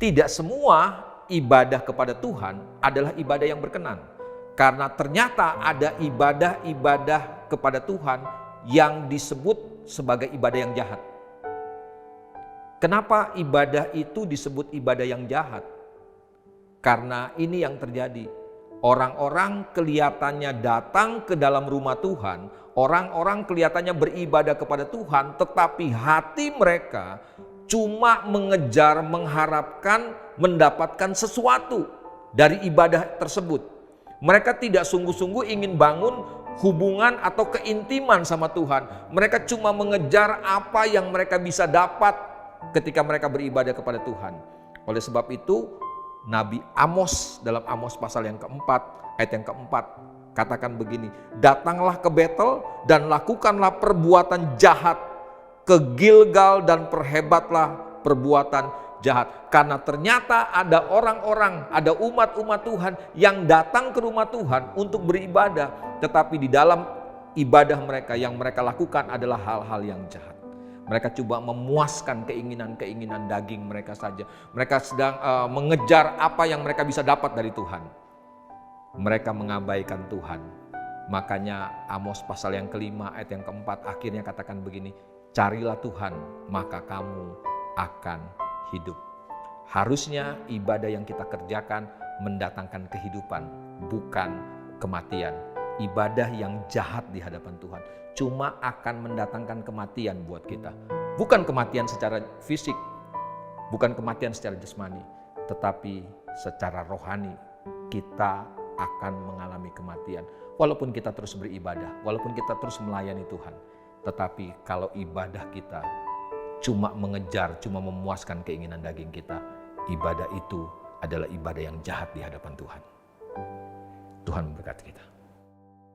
Tidak semua ibadah kepada Tuhan adalah ibadah yang berkenan. Karena ternyata ada ibadah-ibadah kepada Tuhan yang disebut sebagai ibadah yang jahat. Kenapa ibadah itu disebut ibadah yang jahat? Karena ini yang terjadi. Orang-orang kelihatannya datang ke dalam rumah Tuhan, orang-orang kelihatannya beribadah kepada Tuhan, tetapi hati mereka cuma mengejar, mengharapkan mendapatkan sesuatu dari ibadah tersebut. Mereka tidak sungguh-sungguh ingin bangun hubungan atau keintiman sama Tuhan. Mereka cuma mengejar apa yang mereka bisa dapat ketika mereka beribadah kepada Tuhan. Oleh sebab itu, Nabi Amos dalam Amos pasal yang keempat, ayat yang keempat, katakan begini, datanglah ke Betel dan lakukanlah perbuatan jahat, ke Gilgal dan perhebatlah perbuatan jahat. Karena ternyata ada orang-orang, ada umat-umat Tuhan yang datang ke rumah Tuhan untuk beribadah, tetapi di dalam ibadah mereka yang mereka lakukan adalah hal-hal yang jahat. Mereka coba memuaskan keinginan-keinginan daging mereka saja. Mereka sedang mengejar apa yang mereka bisa dapat dari Tuhan. Mereka mengabaikan Tuhan. Makanya Amos pasal yang kelima ayat yang keempat akhirnya katakan begini, carilah Tuhan maka kamu akan hidup. Harusnya ibadah yang kita kerjakan mendatangkan kehidupan, bukan kematian. Ibadah yang jahat di hadapan Tuhan cuma akan mendatangkan kematian buat kita. Bukan kematian secara fisik, bukan kematian secara jasmani, tetapi secara rohani kita akan mengalami kematian. Walaupun kita terus beribadah, walaupun kita terus melayani Tuhan. Tetapi kalau ibadah kita cuma mengejar, cuma memuaskan keinginan daging kita, ibadah itu adalah ibadah yang jahat di hadapan Tuhan. Tuhan memberkati kita.